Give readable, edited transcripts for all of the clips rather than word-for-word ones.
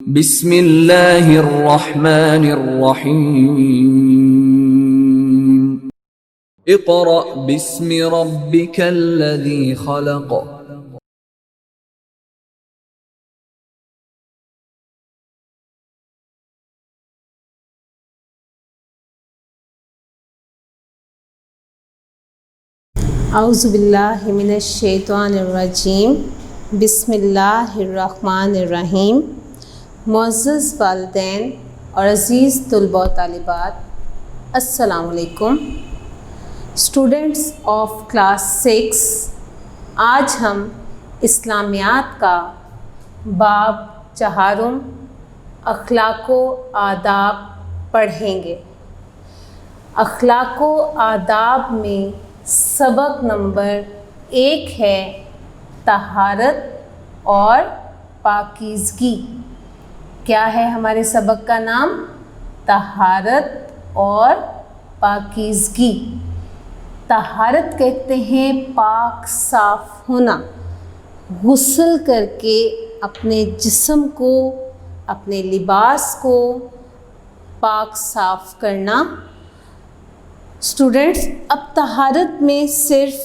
بسم اللہ الرحمن الرحیم اقرأ باسم ربک الذی خلق اعوذ باللہ من الشیطان الرجیم بسم اللہ الرحمن الرحیم۔ معزز والدین اور عزیز طلباء و طالبات، السلام علیکم۔ اسٹوڈنٹس آف کلاس 6، آج ہم اسلامیات کا باب 4 اخلاق و آداب پڑھیں گے۔ اخلاق و آداب میں سبق نمبر 1 ہے طہارت اور پاکیزگی۔ کیا ہے ہمارے سبق کا نام؟ طہارت اور پاکیزگی۔ طہارت کہتے ہیں پاک صاف ہونا، غسل کر کے اپنے جسم کو، اپنے لباس کو پاک صاف کرنا۔ اسٹوڈنٹس، اب طہارت میں صرف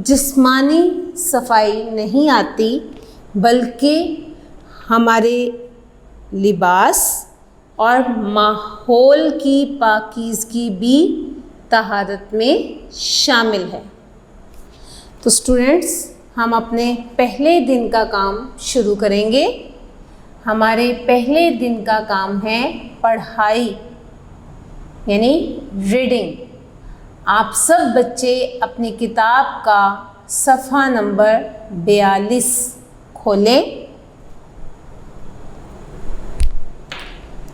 جسمانی صفائی نہیں آتی، بلکہ ہمارے لباس اور ماحول کی پاکیزگی بھی طہارت میں شامل ہے۔ تو اسٹوڈنٹس، ہم اپنے پہلے دن کا کام شروع کریں گے۔ ہمارے پہلے دن کا کام ہے پڑھائی، یعنی ریڈنگ۔ آپ سب بچے اپنی کتاب کا صفحہ نمبر 42 کھولیں۔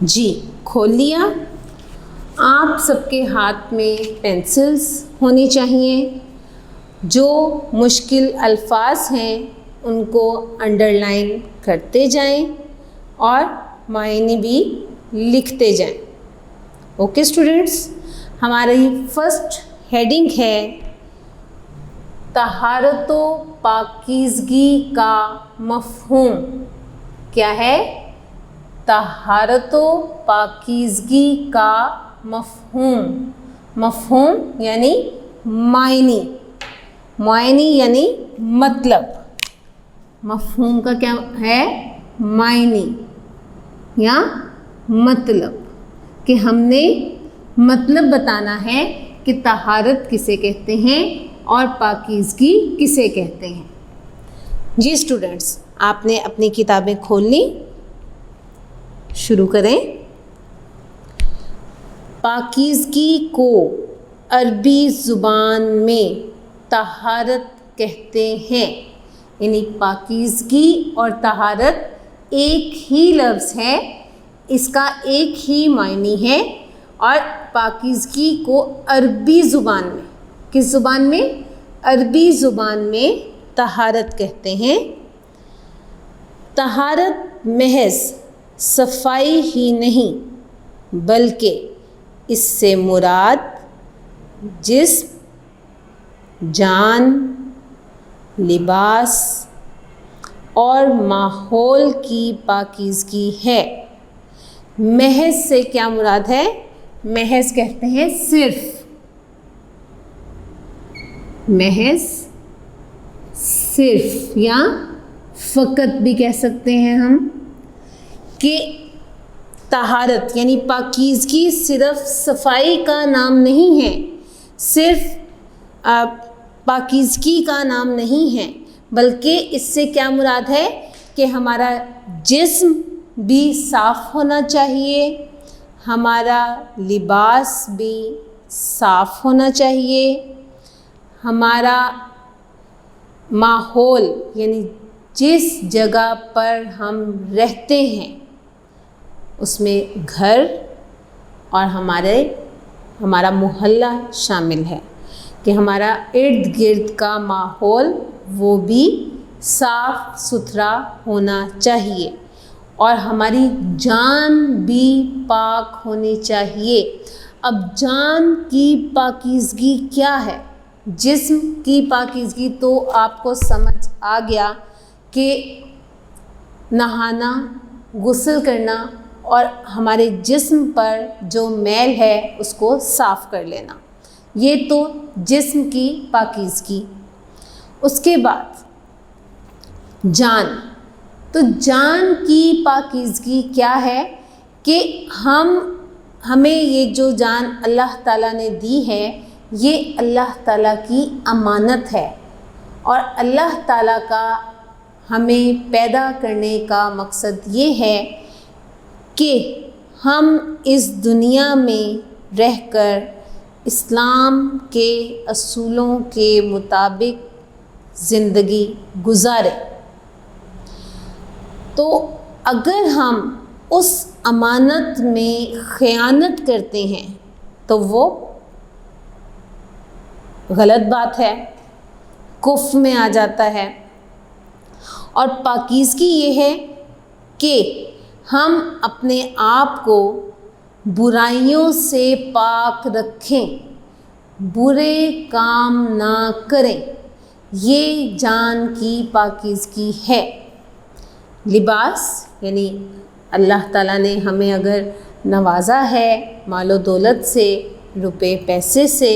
جی کھول لیا؟ آپ سب کے ہاتھ میں پینسلز ہونی چاہیے۔ جو مشکل الفاظ ہیں ان کو انڈر لائن کرتے جائیں اور معنی بھی لکھتے جائیں۔ اوکے اسٹوڈنٹس، ہماری فرسٹ ہیڈنگ ہے طہارت و پاکیزگی کا مفہوم۔ کیا ہے؟ طہارت و پاکیزگی کا مفہوم۔ مفہوم یعنی معنی، معنی یعنی مطلب۔ مفہوم کا کیا ہے؟ معنی یا مطلب، کہ ہم نے مطلب بتانا ہے کہ طہارت کسے کہتے ہیں اور پاکیزگی کسے کہتے ہیں۔ جی اسٹوڈنٹس، آپ نے اپنی کتابیں کھول لی؟ شروع کریں۔ پاکیزگی کو عربی زبان میں طہارت کہتے ہیں، یعنی پاکیزگی اور طہارت ایک ہی لفظ ہے، اس کا ایک ہی معنی ہے، اور پاکیزگی کو عربی زبان میں، کس زبان میں؟ عربی زبان میں طہارت کہتے ہیں۔ طہارت محض صفائی ہی نہیں، بلکہ اس سے مراد جسم، جان، لباس اور ماحول کی پاکیزگی ہے۔ محض سے کیا مراد ہے؟ محض کہتے ہیں صرف، محض صرف یا فقط بھی کہہ سکتے ہیں ہم، کہ طہارت یعنی پاکیزگی صرف صفائی کا نام نہیں ہے، صرف پاکیزگی کا نام نہیں ہے، بلکہ اس سے کیا مراد ہے کہ ہمارا جسم بھی صاف ہونا چاہیے، ہمارا لباس بھی صاف ہونا چاہیے، ہمارا ماحول یعنی جس جگہ پر ہم رہتے ہیں اس میں گھر اور ہمارا محلہ شامل ہے، کہ ہمارا ارد گرد کا ماحول وہ بھی صاف ستھرا ہونا چاہیے، اور ہماری جان بھی پاک ہونی چاہیے۔ اب جان کی پاکیزگی کیا ہے؟ جسم کی پاکیزگی تو آپ کو سمجھ آ گیا کہ نہانا، غسل کرنا اور ہمارے جسم پر جو میل ہے اس کو صاف کر لینا، یہ تو جسم کی پاکیزگی۔ اس کے بعد جان، تو جان کی پاکیزگی کیا ہے کہ ہمیں یہ جو جان اللہ تعالیٰ نے دی ہے یہ اللہ تعالیٰ کی امانت ہے، اور اللہ تعالیٰ کا ہمیں پیدا کرنے کا مقصد یہ ہے کہ ہم اس دنیا میں رہ کر اسلام کے اصولوں کے مطابق زندگی گزاریں۔ تو اگر ہم اس امانت میں خیانت کرتے ہیں تو وہ غلط بات ہے، کفر میں آ جاتا ہے۔ اور پاکیزگی یہ ہے کہ ہم اپنے آپ کو برائیوں سے پاک رکھیں، برے کام نہ کریں، یہ جان کی پاکیزگی ہے۔ لباس، یعنی اللہ تعالیٰ نے ہمیں اگر نوازا ہے مال و دولت سے، روپے پیسے سے،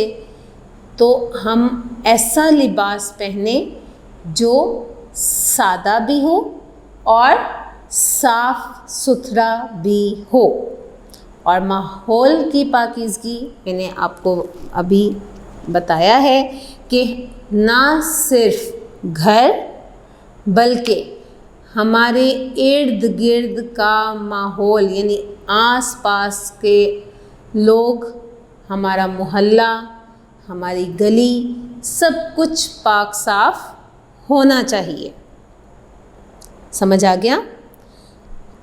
تو ہم ایسا لباس پہنیں جو سادہ بھی ہو اور صاف ستھرا بھی ہو۔ اور ماحول کی پاکیزگی میں نے آپ کو ابھی بتایا ہے کہ نہ صرف گھر بلکہ ہمارے ارد گرد کا ماحول، یعنی آس پاس کے لوگ، ہمارا محلہ، ہماری گلی، سب کچھ پاک صاف ہونا چاہیے۔ سمجھ آ گیا؟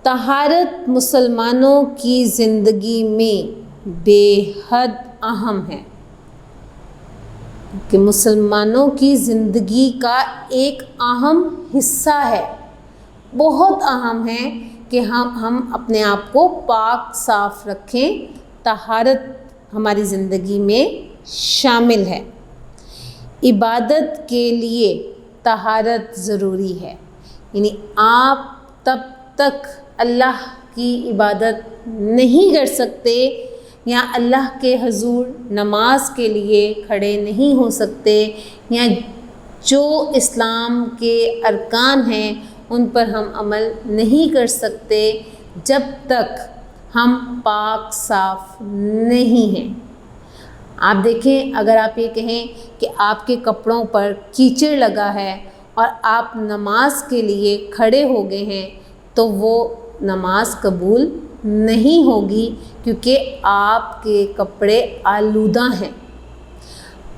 طہارت مسلمانوں کی زندگی میں بے حد اہم ہے، کہ مسلمانوں کی زندگی کا ایک اہم حصہ ہے، بہت اہم ہے کہ ہم اپنے آپ کو پاک صاف رکھیں۔ طہارت ہماری زندگی میں شامل ہے۔ عبادت کے لیے طہارت ضروری ہے، یعنی آپ تب تک اللہ کی عبادت نہیں کر سکتے یا اللہ کے حضور نماز کے لیے کھڑے نہیں ہو سکتے، یا جو اسلام کے ارکان ہیں ان پر ہم عمل نہیں کر سکتے جب تک ہم پاک صاف نہیں ہیں۔ آپ دیکھیں، اگر آپ یہ کہیں کہ آپ کے کپڑوں پر کیچڑ لگا ہے اور آپ نماز کے لیے کھڑے ہو گئے ہیں تو وہ نماز قبول نہیں ہوگی، کیونکہ آپ کے کپڑے آلودہ ہیں۔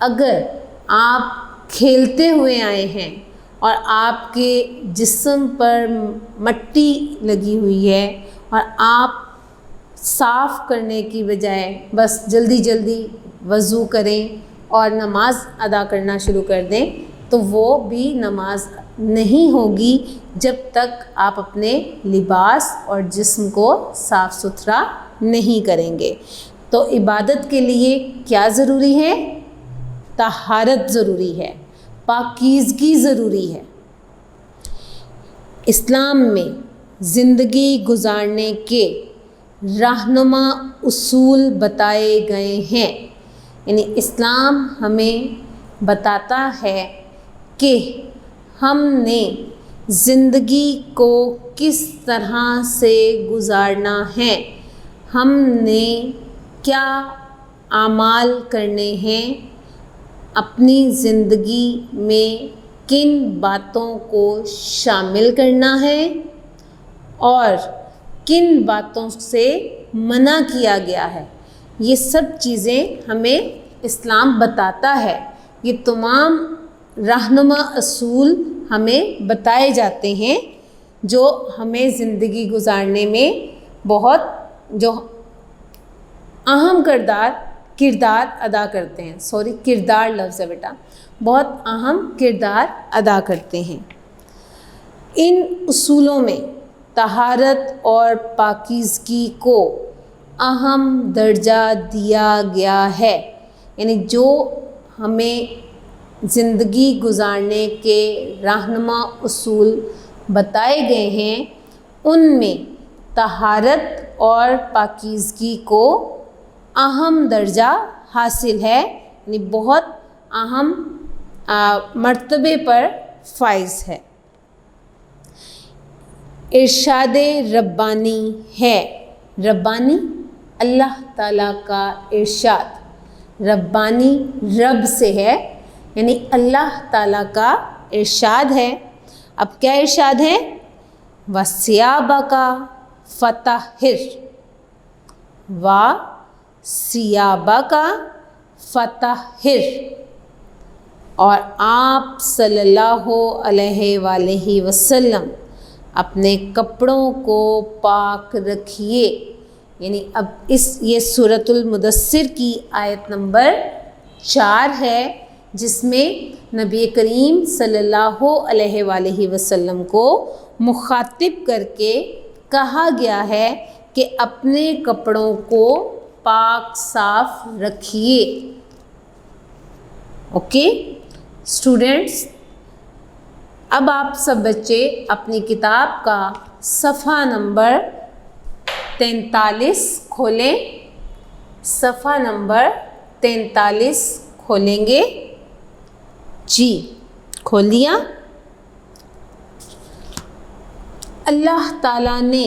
اگر آپ کھیلتے ہوئے آئے ہیں اور آپ کے جسم پر مٹی لگی ہوئی ہے اور آپ صاف کرنے کی بجائے بس جلدی جلدی وضو کریں اور نماز ادا کرنا شروع کر دیں، تو وہ بھی نماز نہیں ہوگی جب تک آپ اپنے لباس اور جسم کو صاف ستھرا نہیں کریں گے۔ تو عبادت کے لیے کیا ضروری ہے؟ طہارت ضروری ہے، پاکیزگی ضروری ہے۔ اسلام میں زندگی گزارنے کے رہنما اصول بتائے گئے ہیں، یعنی اسلام ہمیں بتاتا ہے کہ ہم نے زندگی کو کس طرح سے گزارنا ہے، ہم نے کیا اعمال کرنے ہیں، اپنی زندگی میں کن باتوں کو شامل کرنا ہے اور کن باتوں سے منع کیا گیا ہے۔ یہ سب چیزیں ہمیں اسلام بتاتا ہے۔ یہ تمام رہنما اصول ہمیں بتائے جاتے ہیں جو ہمیں زندگی گزارنے میں بہت جو اہم کردار ادا کرتے ہیں۔ کردار لفظ ہے بیٹا، بہت اہم کردار ادا کرتے ہیں۔ ان اصولوں میں طہارت اور پاکیزگی کو اہم درجہ دیا گیا ہے، یعنی جو ہمیں زندگی گزارنے کے رہنما اصول بتائے گئے ہیں ان میں طہارت اور پاکیزگی کو اہم درجہ حاصل ہے، یعنی بہت اہم مرتبے پر فائز ہے۔ ارشاد ربانی ہے، ربانی اللہ تعالیٰ کا ارشاد، ربانی رب سے ہے، یعنی اللہ تعالیٰ کا ارشاد ہے۔ اب کیا ارشاد ہے؟ وَثِيَابَكَ فَطَهِّرْ، وَثِيَابَكَ فَطَهِّرْ، اور آپ صلی اللہ علیہ وآلہ وسلم اپنے کپڑوں کو پاک رکھیے۔ یعنی اب یہ سورۃ المدثر کی آیت نمبر 4 ہے، جس میں نبی کریم صلی اللہ علیہ وآلہ وسلم کو مخاطب کر کے کہا گیا ہے کہ اپنے کپڑوں کو پاک صاف رکھیے۔ اوکے اسٹوڈنٹس، اب آپ سب بچے اپنی کتاب کا صفحہ نمبر 43 کھولیں، صفحہ نمبر 43 کھولیں گے۔ جی کھول لیا؟ اللہ تعالیٰ نے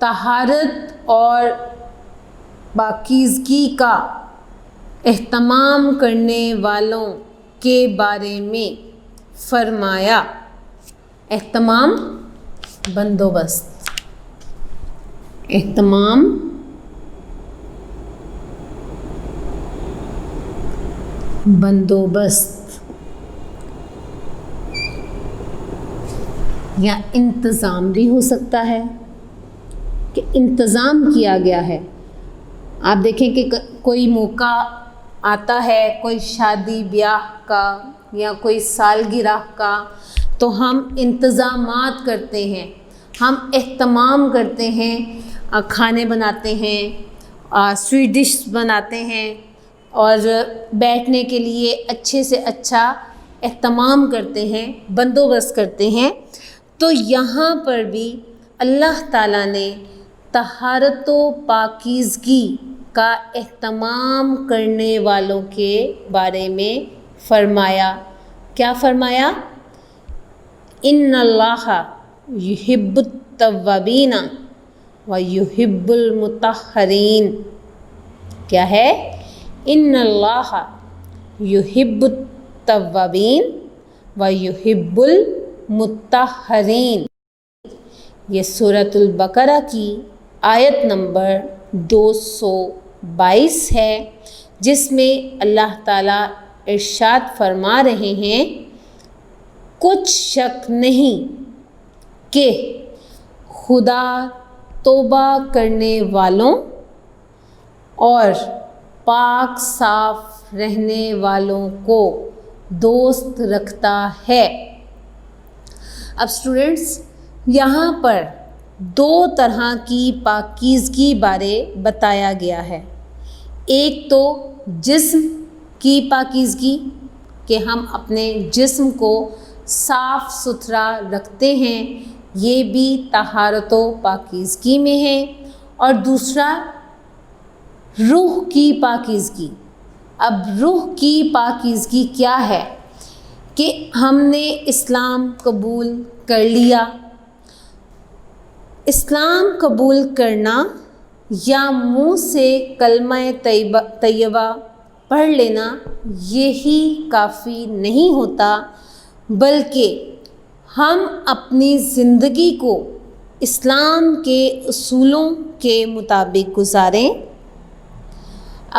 طہارت اور پاکیزگی کا اہتمام کرنے والوں کے بارے میں فرمایا۔ اہتمام بندوبست، اہتمام بندوبست یا انتظام بھی ہو سکتا ہے کہ انتظام کیا گیا ہے۔ آپ دیکھیں کہ کوئی موقع آتا ہے، کوئی شادی بیاہ کا یا کوئی سالگرہ کا، تو ہم انتظامات کرتے ہیں، ہم اہتمام کرتے ہیں، کھانے بناتے ہیں، سویٹ ڈش بناتے ہیں، اور بیٹھنے کے لیے اچھے سے اچھا اہتمام کرتے ہیں، بندوبست کرتے ہیں۔ تو یہاں پر بھی اللہ تعالیٰ نے طہارت و پاکیزگی کا اہتمام کرنے والوں کے بارے میں فرمایا۔ کیا فرمایا؟ ان اللہ یحب التوابین و یحب المطہرین۔ کیا ہے؟ ان اللہ یحب التوابین و یحب المطہرین۔ یہ سورۃ البقرہ کی آیت نمبر 222 ہے، جس میں اللہ تعالیٰ ارشاد فرما رہے ہیں، کچھ شک نہیں کہ خدا توبہ کرنے والوں اور پاک صاف رہنے والوں کو دوست رکھتا ہے۔ اب اسٹوڈنٹس، یہاں پر 2 طرح کی پاکیزگی بارے بتایا گیا ہے۔ ایک تو جسم کی پاکیزگی، کہ ہم اپنے جسم کو صاف ستھرا رکھتے ہیں، یہ بھی طہارت و پاکیزگی میں ہے۔ اور دوسرا روح کی پاکیزگی۔ اب روح کی پاکیزگی کیا ہے؟ کہ ہم نے اسلام قبول کر لیا۔ اسلام قبول کرنا یا منہ سے کلمہ طیبہ پڑھ لینا یہی کافی نہیں ہوتا، بلکہ ہم اپنی زندگی کو اسلام کے اصولوں کے مطابق گزاریں۔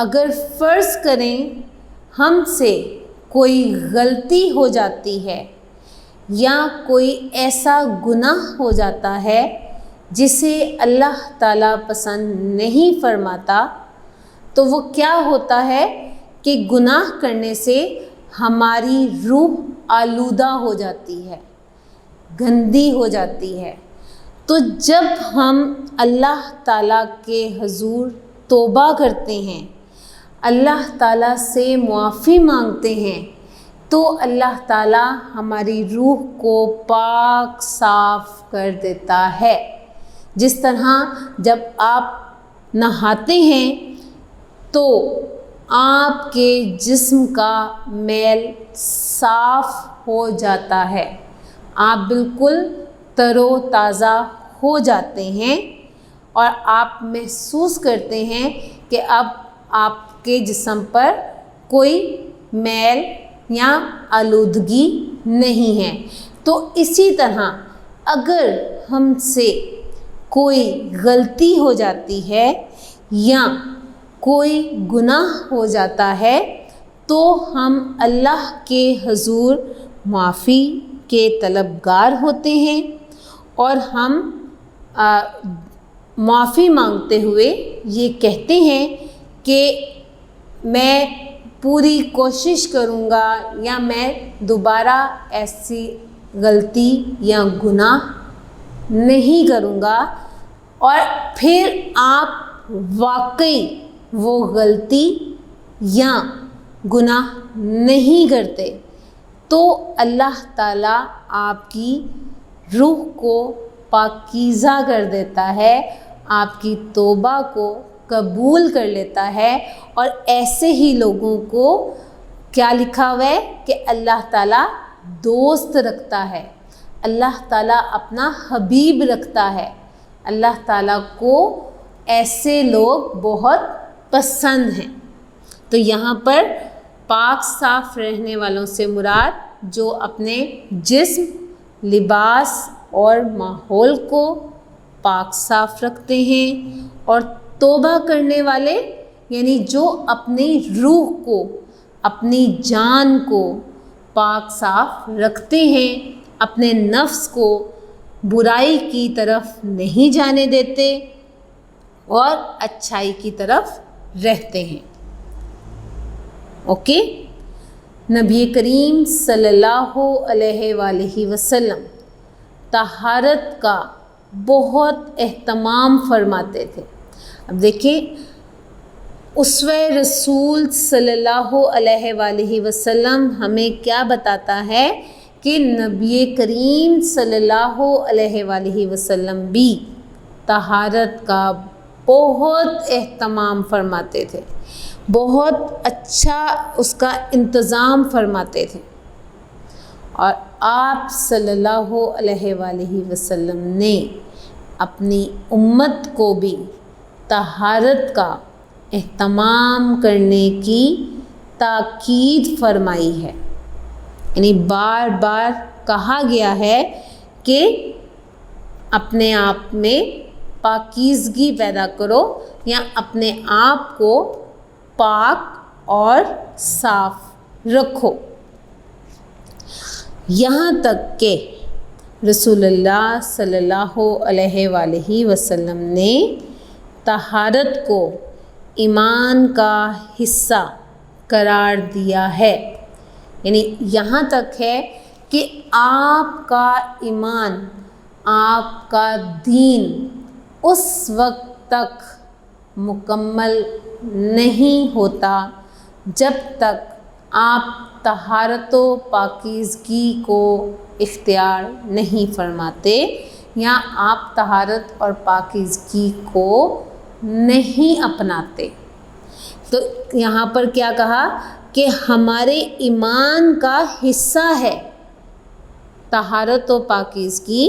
اگر فرض کریں ہم سے کوئی غلطی ہو جاتی ہے یا کوئی ایسا گناہ ہو جاتا ہے جسے اللہ تعالیٰ پسند نہیں فرماتا، تو وہ کیا ہوتا ہے کہ گناہ کرنے سے ہماری روح آلودہ ہو جاتی ہے، گندی ہو جاتی ہے۔ تو جب ہم اللہ تعالیٰ کے حضور توبہ کرتے ہیں، اللہ تعالیٰ سے معافی مانگتے ہیں، تو اللہ تعالیٰ ہماری روح کو پاک صاف کر دیتا ہے۔ جس طرح جب آپ نہاتے ہیں تو آپ کے جسم کا میل صاف ہو جاتا ہے، آپ بالکل تر و تازہ ہو جاتے ہیں اور آپ محسوس کرتے ہیں کہ اب آپ کے جسم پر کوئی میل یا آلودگی نہیں ہے۔ تو اسی طرح اگر ہم سے کوئی غلطی ہو جاتی ہے یا کوئی گناہ ہو جاتا ہے تو ہم اللہ کے حضور معافی کے طلبگار ہوتے ہیں اور ہم معافی مانگتے ہوئے یہ کہتے ہیں کہ میں پوری کوشش کروں گا یا میں دوبارہ ایسی غلطی یا گناہ نہیں کروں گا، اور پھر آپ واقعی وہ غلطی یا گناہ نہیں کرتے تو اللہ تعالیٰ آپ کی روح کو پاکیزہ کر دیتا ہے، آپ کی توبہ کو قبول کر لیتا ہے، اور ایسے ہی لوگوں کو کیا لکھا ہوا ہے کہ اللہ تعالیٰ دوست رکھتا ہے، اللہ تعالیٰ اپنا حبیب رکھتا ہے، اللہ تعالیٰ کو ایسے لوگ بہت پسند ہیں۔ تو یہاں پر پاک صاف رہنے والوں سے مراد جو اپنے جسم، لباس اور ماحول کو پاک صاف رکھتے ہیں، اور توبہ کرنے والے یعنی جو اپنی روح کو، اپنی جان کو پاک صاف رکھتے ہیں، اپنے نفس کو برائی کی طرف نہیں جانے دیتے اور اچھائی کی طرف رہتے ہیں۔ اوکے، نبی کریم صلی اللہ علیہ وآلہ وسلم طہارت کا بہت اہتمام فرماتے تھے۔ اب دیکھیں، اسوہ رسول صلی اللہ علیہ وآلہ وسلم ہمیں کیا بتاتا ہے کہ نبی کریم صلی اللہ علیہ وآلہ وسلم بھی طہارت کا بہت اہتمام فرماتے تھے، بہت اچھا اس کا انتظام فرماتے تھے، اور آپ صلی اللہ علیہ وآلہ وسلم نے اپنی امت کو بھی طہارت کا اہتمام کرنے کی تاکید فرمائی ہے، یعنی بار بار کہا گیا ہے کہ اپنے آپ میں پاکیزگی پیدا کرو یا اپنے آپ کو پاک اور صاف رکھو، یہاں تک کہ رسول اللہ صلی اللہ علیہ وآلہ وسلم نے طہارت کو ایمان کا حصہ قرار دیا ہے، یعنی یہاں تک ہے کہ آپ کا ایمان، آپ کا دین اس وقت تک مکمل نہیں ہوتا جب تک آپ طہارت و پاکیزگی کو اختیار نہیں فرماتے یا آپ طہارت اور پاکیزگی کو نہیں اپناتے۔ تو یہاں پر کیا کہا کہ ہمارے ایمان کا حصہ ہے، طہارت و پاکیزگی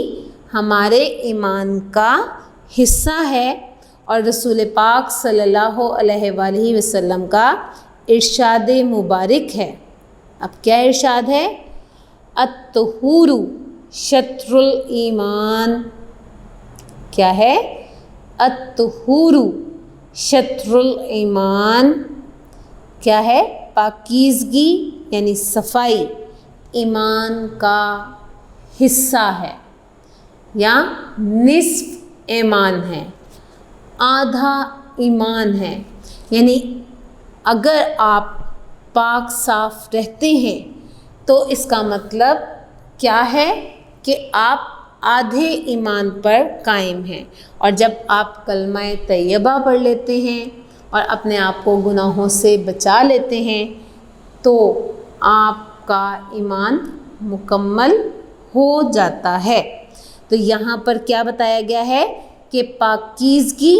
ہمارے ایمان کا حصہ ہے، اور رسول پاک صلی اللہ علیہ وآلہ وسلم کا ارشاد مبارک ہے۔ اب کیا ارشاد ہے؟ الطہور شطر الایمان۔ کیا ہے؟ الطہور شطر الایمان۔ کیا ہے؟ پاکیزگی یعنی صفائی ایمان کا حصہ ہے یا نصف ایمان ہے، آدھا ایمان ہے، یعنی اگر آپ پاک صاف رہتے ہیں تو اس کا مطلب کیا ہے کہ آپ آدھے ایمان پر قائم ہیں، اور جب آپ کلمہ طیبہ پڑھ لیتے ہیں اور اپنے آپ کو گناہوں سے بچا لیتے ہیں تو آپ کا ایمان مکمل ہو جاتا ہے۔ تو یہاں پر کیا بتایا گیا ہے کہ پاکیزگی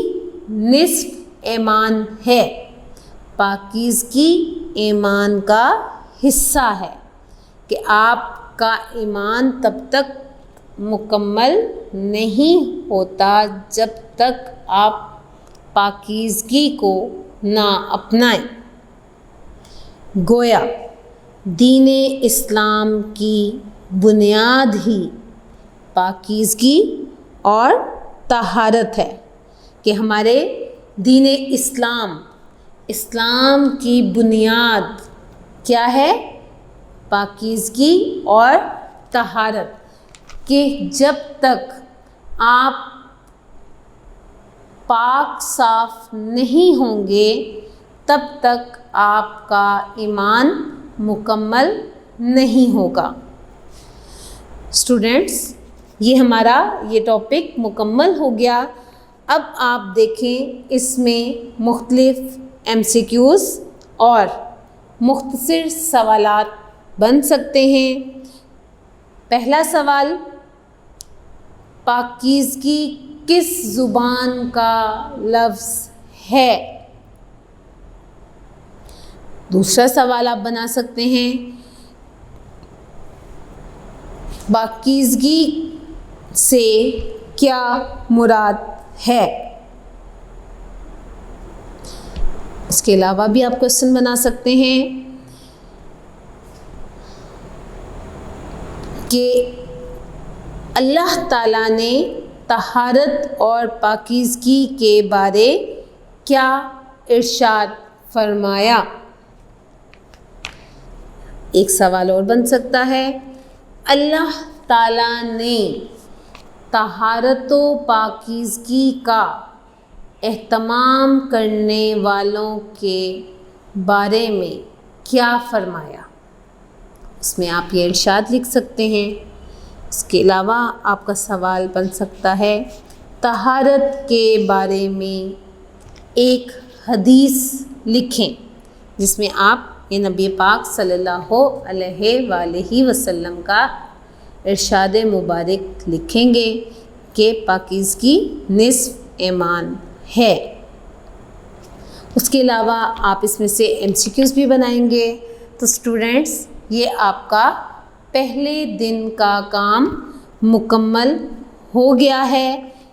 نصف ایمان ہے، پاکیزگی ایمان کا حصہ ہے، کہ آپ کا ایمان تب تک مکمل نہیں ہوتا جب تک آپ پاکیزگی کو نہ اپنائیں۔ گویا دین اسلام کی بنیاد ہی پاکیزگی اور طہارت ہے، کہ ہمارے دین اسلام کی بنیاد کیا ہے؟ پاکیزگی اور طہارت، کہ جب تک آپ پاک صاف نہیں ہوں گے تب تک آپ کا ایمان مکمل نہیں ہوگا۔ اسٹوڈنٹس، یہ ہمارا ٹاپک مکمل ہو گیا۔ اب آپ دیکھیں اس میں مختلف MCQs اور مختصر سوالات بن سکتے ہیں۔ پہلا سوال، پاکیزگی کس زبان کا لفظ ہے؟ دوسرا سوال آپ بنا سکتے ہیں، پاکیزگی سے کیا مراد ہے؟ اس کے علاوہ بھی آپ کوشچن بنا سکتے ہیں کہ اللہ تعالیٰ نے طہارت اور پاکیزگی کے بارے کیا ارشاد فرمایا؟ ایک سوال اور بن سکتا ہے، اللہ تعالیٰ نے طہارت و پاکیزگی کا اہتمام کرنے والوں کے بارے میں کیا فرمایا؟ اس میں آپ یہ ارشاد لکھ سکتے ہیں۔ اس کے علاوہ آپ کا سوال بن سکتا ہے، طہارت کے بارے میں ایک حدیث لکھیں جس میں آپ یہ نبی پاک صلی اللہ علیہ وآلہ وسلم کا ارشاد مبارک لکھیں گے کہ پاکیزگی نصف ایمان ہے۔ اس کے علاوہ آپ اس میں سے MCQs بھی بنائیں گے۔ تو اسٹوڈنٹس، یہ آپ کا پہلے دن کا کام مکمل ہو گیا ہے۔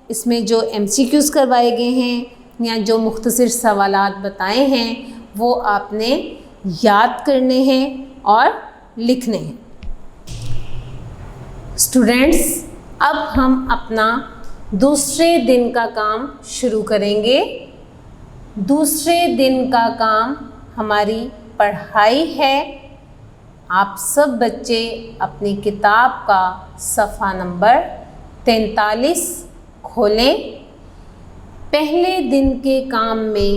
اس میں جو MCQs کروائے گئے ہیں یا جو مختصر سوالات بتائے ہیں وہ آپ نے یاد کرنے ہیں اور لکھنے ہیں۔ اسٹوڈنٹس، اب ہم اپنا دوسرے دن کا کام شروع کریں گے۔ دوسرے دن کا کام ہماری پڑھائی ہے۔ آپ سب بچے اپنی کتاب کا صفحہ نمبر 43 کھولیں۔ پہلے دن کے کام میں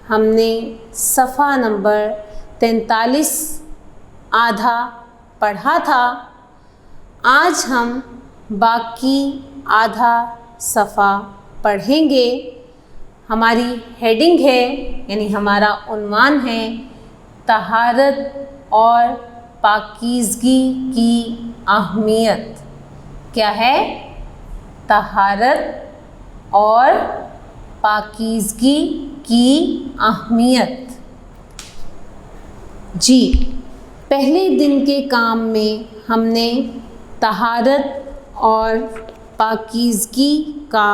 ہم نے صفحہ نمبر 43 آدھا پڑھا تھا۔ آج ہم باقی آدھا صفحہ پڑھیں گے۔ ہماری ہیڈنگ ہے، یعنی ہمارا عنوان ہے، طہارت اور پاکیزگی کی اہمیت۔ کیا ہے؟ طہارت اور پاکیزگی کی اہمیت۔ جی، پہلے دن کے کام میں ہم نے طہارت اور پاکیزگی کا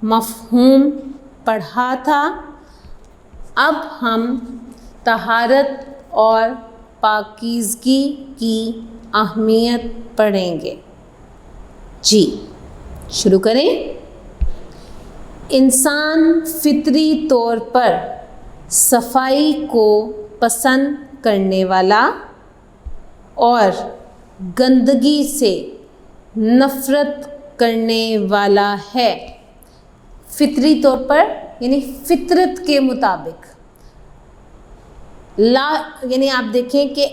مفہوم پڑھا تھا۔ اب ہم طہارت اور پاکیزگی کی اہمیت پڑھیں گے۔ جی، شروع کریں۔ انسان فطری طور پر صفائی کو پسند کرنے والا اور گندگی سے نفرت کرنے والا ہے۔ فطری طور پر یعنی فطرت کے مطابق، یعنی آپ دیکھیں کہ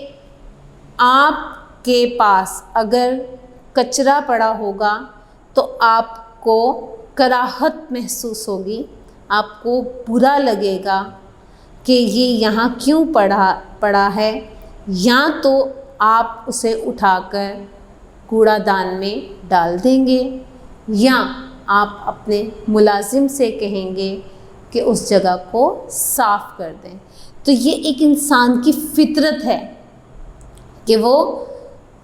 آپ کے پاس اگر کچرا پڑا ہوگا تو آپ کو کراہت محسوس ہوگی، آپ کو برا لگے گا کہ یہ یہاں کیوں پڑا ہے، یا تو آپ اسے اٹھا کر کوڑا دان میں ڈال دیں گے، یا آپ اپنے ملازم سے کہیں گے کہ اس جگہ کو صاف کر دیں۔ تو یہ ایک انسان کی فطرت ہے کہ وہ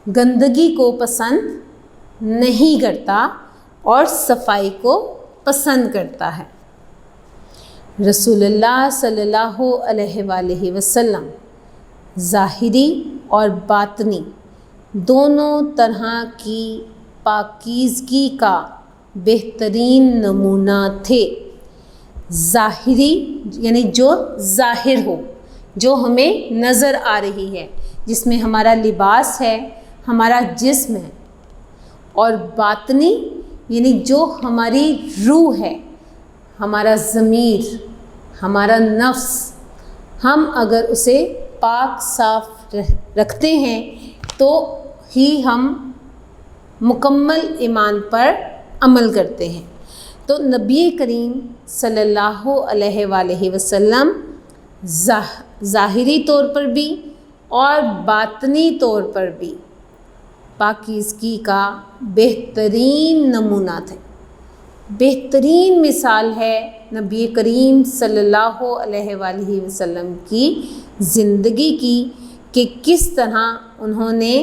گندگی کو پسند نہیں کرتا اور صفائی کو پسند کرتا ہے۔ رسول اللہ صلی اللہ علیہ وآلہ وسلم ظاہری اور باطنی دونوں طرح کی پاکیزگی کا بہترین نمونہ تھے۔ ظاہری یعنی جو ظاہر ہو، جو ہمیں نظر آ رہی ہے، جس میں ہمارا لباس ہے، ہمارا جسم ہے، اور باطنی یعنی جو ہماری روح ہے، ہمارا ضمیر، ہمارا نفس، ہم اگر اسے پاک صاف رکھتے ہیں تو ہی ہم مکمل ایمان پر عمل کرتے ہیں۔ تو نبی کریم صلی اللہ علیہ وآلہ وسلم ظاہری طور پر بھی اور باطنی طور پر بھی پاکیزگی کا بہترین نمونہ تھے۔ بہترین مثال ہے نبی کریم صلی اللہ علیہ وآلہ وسلم کی زندگی کی کہ کس طرح انہوں نے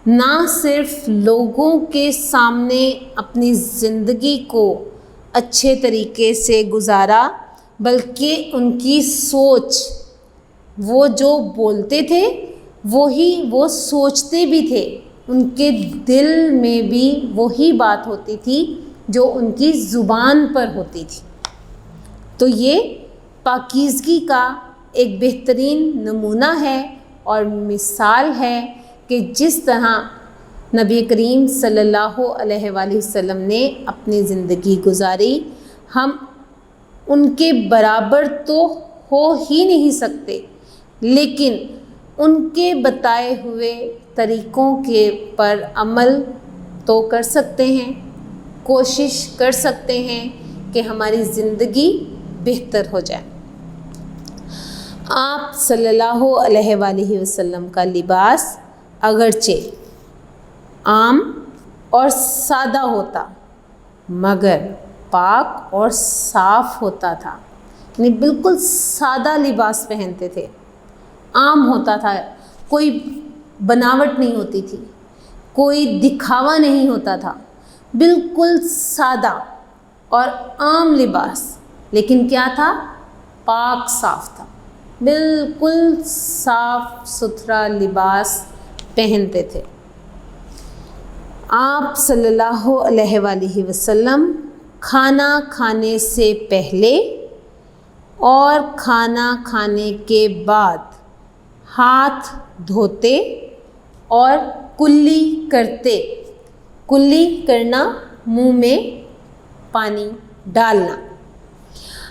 نہ صرف لوگوں کے سامنے اپنی زندگی کو اچھے طریقے سے گزارا، بلکہ ان کی سوچ، وہ جو بولتے تھے وہی وہ سوچتے بھی تھے، ان کے دل میں بھی وہی بات ہوتی تھی جو ان کی زبان پر ہوتی تھی۔ تو یہ پاکیزگی کا ایک بہترین نمونہ ہے اور مثال ہے کہ جس طرح نبی کریم صلی اللہ علیہ وآلہ وسلم نے اپنی زندگی گزاری، ہم ان کے برابر تو ہو ہی نہیں سکتے، لیکن ان کے بتائے ہوئے طریقوں کے پر عمل تو کر سکتے ہیں، کوشش کر سکتے ہیں کہ ہماری زندگی بہتر ہو جائے۔ آپ صلی اللہ علیہ وآلہ وسلم کا لباس اگرچہ عام اور سادہ ہوتا مگر پاک اور صاف ہوتا تھا، یعنی بالکل سادہ لباس پہنتے تھے، عام ہوتا تھا، کوئی بناوٹ نہیں ہوتی تھی، کوئی دکھاوا نہیں ہوتا تھا، بالکل سادہ اور عام لباس، لیکن کیا تھا؟ پاک صاف تھا، بالکل صاف ستھرا لباس پہنتے تھے۔ آپ صلی اللہ علیہ وآلہ وسلم کھانا کھانے سے پہلے اور کھانا کھانے کے بعد ہاتھ دھوتے اور کلی کرتے۔ کلی کرنا، منہ میں پانی ڈالنا۔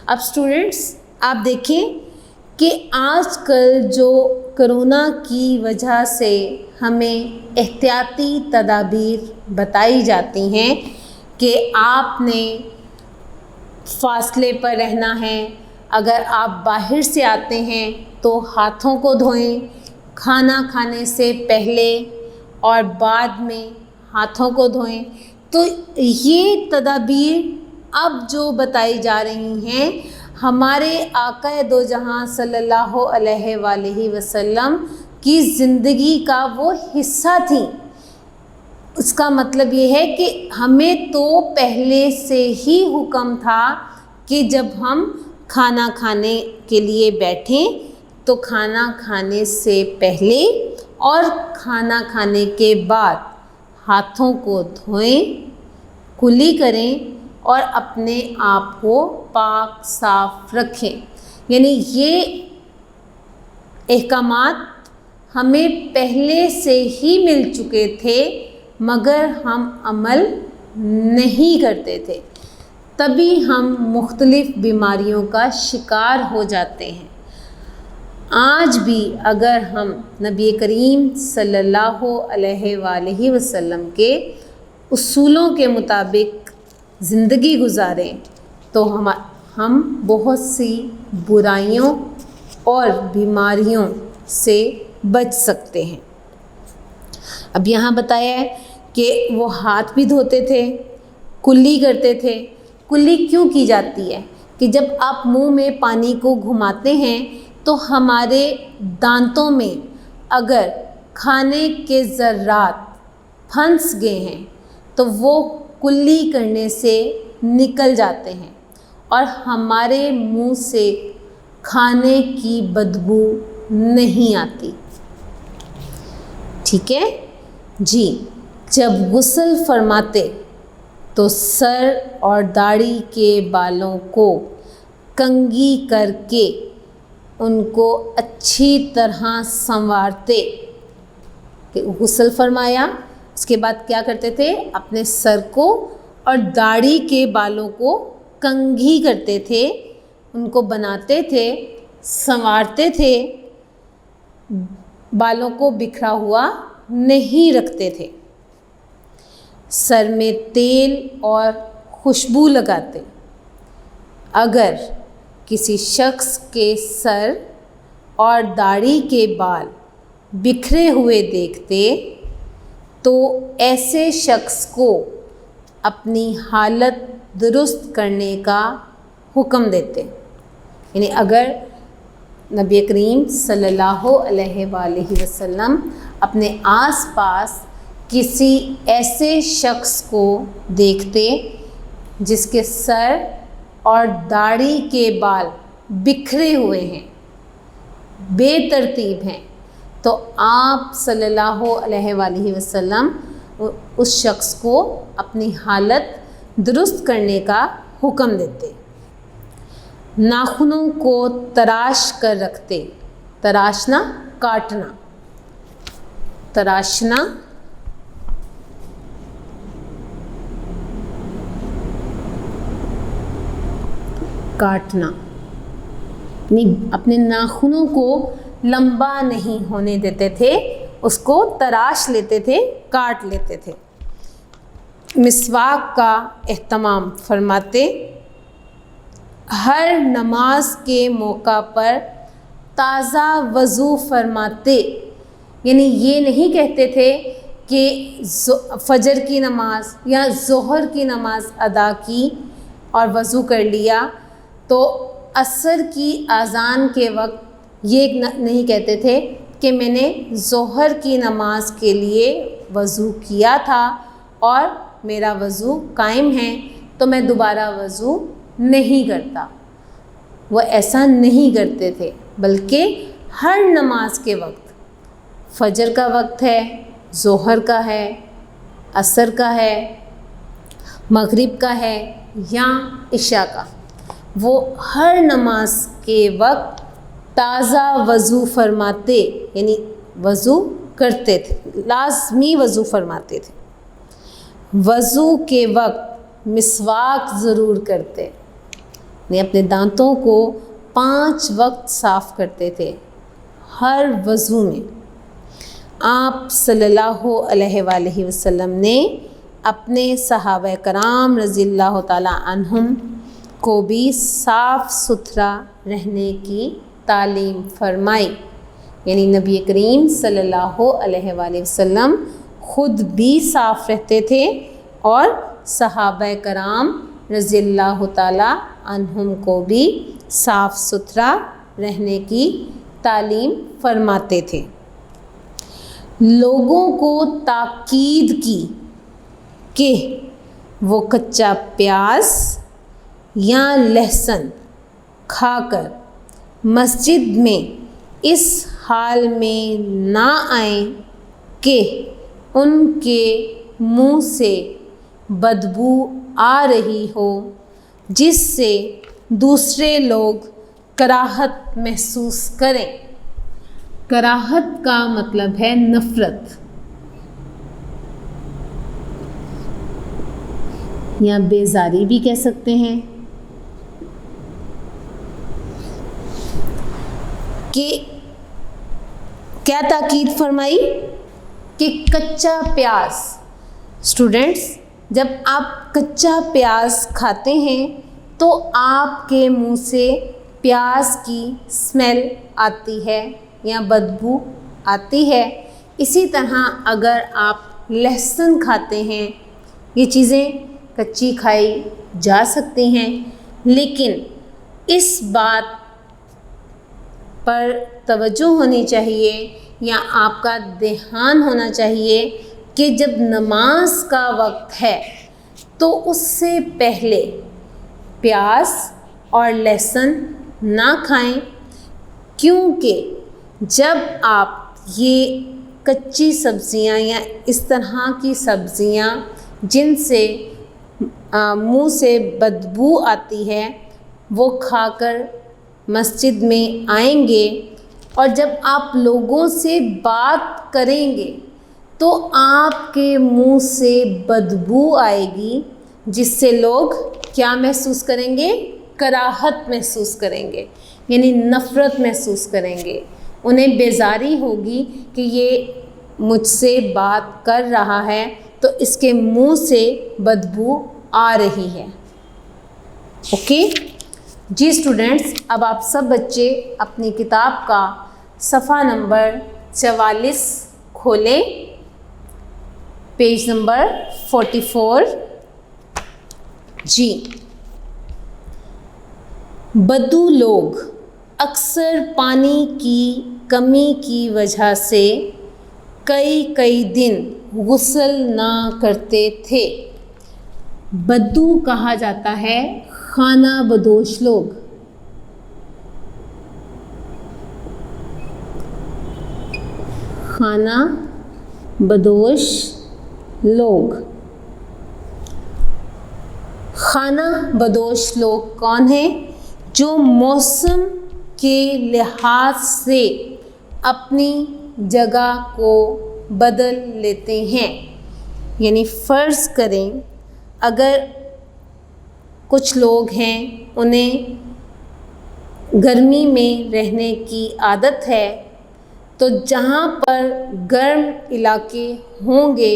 اب اسٹوڈنٹس آپ دیکھیں کہ آج کل جو کرونا کی وجہ سے ہمیں احتیاطی تدابیر بتائی جاتی ہیں کہ آپ نے فاصلے پر رہنا ہے، اگر آپ باہر سے آتے ہیں تو ہاتھوں کو دھوئیں، کھانا کھانے سے پہلے اور بعد میں ہاتھوں کو دھوئیں۔ تو یہ تدابیر اب جو بتائی جا رہی ہیں ہمارے آقا دو جہاں صلی اللہ علیہ وآلہ وسلم کی زندگی کا وہ حصہ تھیں۔ اس کا مطلب یہ ہے کہ ہمیں تو پہلے سے ہی حکم تھا کہ جب ہم کھانا کھانے کے لیے بیٹھیں تو کھانا کھانے سے پہلے اور کھانا کھانے کے بعد ہاتھوں کو دھوئیں، کلی کریں اور اپنے آپ کو پاک صاف رکھیں۔ یعنی یہ احکامات ہمیں پہلے سے ہی مل چکے تھے مگر ہم عمل نہیں کرتے تھے، تبھی ہم مختلف بیماریوں کا شکار ہو جاتے ہیں۔ آج بھی اگر ہم نبی کریم صلی اللہ علیہ وآلہ وسلم کے اصولوں کے مطابق زندگی گزاریں تو ہم بہت سی برائیوں اور بیماریوں سے بچ سکتے ہیں۔ اب یہاں بتایا ہے کہ وہ ہاتھ بھی دھوتے تھے، کلی کرتے تھے. کلی کیوں کی جاتی ہے؟ کہ جب آپ منہ میں پانی کو گھماتے ہیں تو ہمارے دانتوں میں اگر کھانے کے ذرات پھنس گئے ہیں تو وہ کلی کرنے سے نکل جاتے ہیں اور ہمارے منہ سے کھانے کی بدبو نہیں آتی. ٹھیک ہے جی. جب غسل فرماتے تو سر اور داڑھی کے بالوں کو کنگھی کر کے ان کو اچھی طرح سنوارتے. کہ غسل فرمایا اس کے بعد کیا کرتے تھے؟ اپنے سر کو اور داڑھی کے بالوں کو کنگھی کرتے تھے، ان کو بناتے تھے، سنوارتے تھے، بالوں کو بکھرا ہوا نہیں رکھتے تھے. سر میں تیل اور خوشبو لگاتے. اگر کسی شخص کے سر اور داڑھی کے بال بکھرے ہوئے دیکھتے تو ایسے شخص کو اپنی حالت درست کرنے کا حکم دیتے. یعنی اگر نبی کریم صلی اللہ علیہ وآلہ وسلم اپنے آس پاس کسی ایسے شخص کو دیکھتے جس کے سر اور داڑھی کے بال بکھرے ہوئے ہیں، بے ترتیب ہیں، تو آپ صلی اللہ علیہ وآلہ وسلم اس شخص کو اپنی حالت درست کرنے کا حکم دیتے. ناخنوں کو تراش کر رکھتے. تراشنا کاٹنا، تراشنا کاٹنا، یعنی اپنے ناخنوں کو لمبا نہیں ہونے دیتے تھے، اس کو تراش لیتے تھے، کاٹ لیتے تھے. مسواک کا اہتمام فرماتے. ہر نماز کے موقع پر تازہ وضو فرماتے. یعنی یہ نہیں کہتے تھے کہ فجر کی نماز یا ظہر کی نماز ادا کی اور وضو کر لیا تو عصر کی اذان کے وقت یہ نہیں کہتے تھے کہ میں نے ظہر کی نماز کے لیے وضو کیا تھا اور میرا وضو قائم ہے تو میں دوبارہ وضو نہیں کرتا. وہ ایسا نہیں کرتے تھے، بلکہ ہر نماز کے وقت، فجر کا وقت ہے، ظہر کا ہے، عصر کا ہے، مغرب کا ہے یا عشاء کا، وہ ہر نماز کے وقت تازہ وضو فرماتے. یعنی وضو کرتے تھے، لازمی وضو فرماتے تھے. وضو کے وقت مسواک ضرور کرتے، یعنی اپنے دانتوں کو 5 وقت صاف کرتے تھے ہر وضو میں. آپ صلی اللہ علیہ وآلہ وسلم نے اپنے صحابہ کرام رضی اللہ تعالی عنہم کو بھی صاف ستھرا رہنے کی تعلیم فرمائی. یعنی نبی کریم صلی اللہ علیہ وآلہ وسلم خود بھی صاف رہتے تھے اور صحابہ کرام رضی اللہ تعالی عنہم کو بھی صاف ستھرا رہنے کی تعلیم فرماتے تھے. لوگوں کو تاکید کی کہ وہ کچا پیاز یا لہسن کھا کر مسجد میں اس حال میں نہ آئیں کہ ان کے منہ سے بدبو آ رہی ہو جس سے دوسرے لوگ کراہت محسوس کریں. کراہت کا مطلب ہے نفرت یا بیزاری بھی کہہ سکتے ہیں. کہ کیا تاکید فرمائی کہ کچا پیاز. اسٹوڈنٹس، جب آپ کچا پیاز کھاتے ہیں تو آپ کے منہ سے پیاز کی اسمیل آتی ہے یا بدبو آتی ہے. اسی طرح اگر آپ لہسن کھاتے ہیں، یہ چیزیں کچی کھائی جا سکتی ہیں، لیکن اس بات پر توجہ ہونی چاہیے یا آپ کا دھیان ہونا چاہیے کہ جب نماز کا وقت ہے تو اس سے پہلے پیاز اور لہسن نہ کھائیں، کیونکہ جب آپ یہ کچی سبزیاں یا اس طرح کی سبزیاں جن سے منہ سے بدبو آتی ہے وہ کھا کر مسجد میں آئیں گے، اور جب آپ لوگوں سے بات کریں گے تو آپ کے منہ سے بدبو آئے گی، جس سے لوگ کیا محسوس کریں گے؟ کراہت محسوس کریں گے، یعنی نفرت محسوس کریں گے، انہیں بیزاری ہوگی کہ یہ مجھ سے بات کر رہا ہے تو اس کے منہ سے بدبو آ رہی ہے۔ اوکے جی اسٹوڈنٹس، اب آپ سب بچے اپنی کتاب کا صفحہ نمبر 44 کھولیں، پیج نمبر 44۔ جی، بدو لوگ اکثر پانی کی کمی کی وجہ سے کئی دن غسل نہ کرتے تھے۔ بدو کہا جاتا ہے خانہ بدوش لوگ۔ خانہ بدوش لوگ۔ خانہ بدوش لوگ کون ہیں؟ جو موسم کے لحاظ سے اپنی جگہ کو بدل لیتے ہیں، یعنی فرض کریں اگر کچھ لوگ ہیں انہیں گرمی میں رہنے کی عادت ہے تو جہاں پر گرم علاقے ہوں گے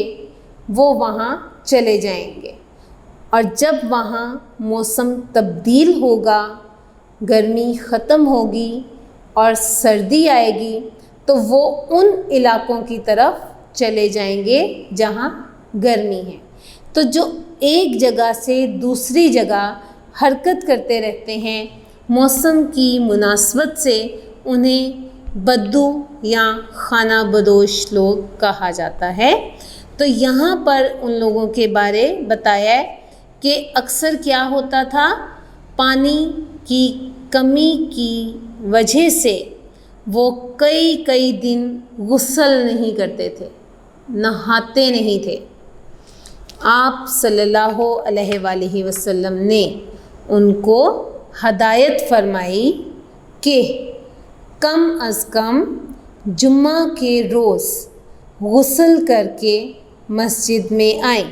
وہ وہاں چلے جائیں گے، اور جب وہاں موسم تبدیل ہوگا، گرمی ختم ہوگی اور سردی آئے گی تو وہ ان علاقوں کی طرف چلے جائیں گے جہاں گرمی ہے۔ تو جو ایک جگہ سے دوسری جگہ حرکت کرتے رہتے ہیں، موسم کی مناسبت سے انہیں بدو یا خانہ بدوش لوگ کہا جاتا ہے۔ تو یہاں پر ان لوگوں کے بارے بتایا ہے کہ اکثر کیا ہوتا تھا، پانی کی کمی کی وجہ سے وہ کئی دن غسل نہیں کرتے تھے، نہاتے نہیں تھے۔ آپ صلی اللہ علیہ وآلہ وسلم نے ان کو ہدایت فرمائی کہ کم از کم جمعہ کے روز غسل کر کے مسجد میں آئیں،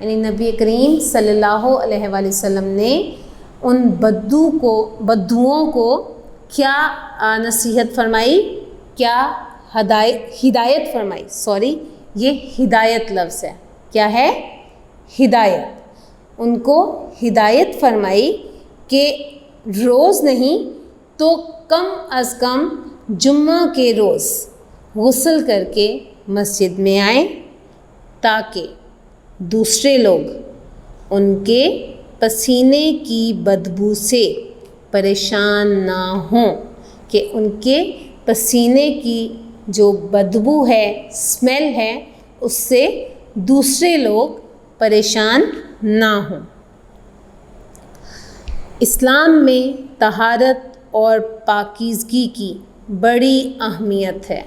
یعنی نبی کریم صلی اللہ علیہ وآلہ وسلم نے ان بدوؤں کو کیا نصیحت فرمائی، کیا ہدایت فرمائی، یہ ہدایت لفظ ہے، کیا ہے؟ ہدایت۔ ان کو ہدایت فرمائی کہ روز نہیں تو کم از کم جمعہ کے روز غسل کر کے مسجد میں آئیں، تاکہ دوسرے لوگ ان کے پسینے کی بدبو سے پریشان نہ ہوں، کہ ان کے پسینے کی جو بدبو ہے، اسمیل ہے، اس سے دوسرے لوگ پریشان نہ ہوں۔ اسلام میں طہارت اور پاکیزگی کی بڑی اہمیت ہے۔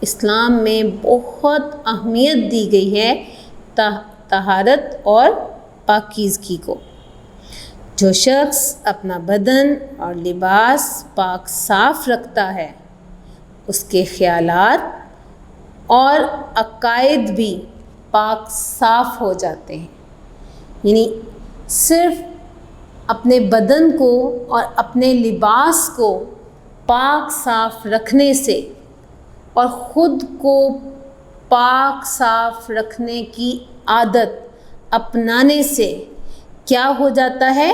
اسلام میں بہت اہمیت دی گئی ہے طہارت اور پاکیزگی کو۔ جو شخص اپنا بدن اور لباس پاک صاف رکھتا ہے، اس کے خیالات اور عقائد بھی پاک صاف ہو جاتے ہیں۔ یعنی صرف اپنے بدن کو اور اپنے لباس کو پاک صاف رکھنے سے اور خود کو پاک صاف رکھنے کی عادت اپنانے سے کیا ہو جاتا ہے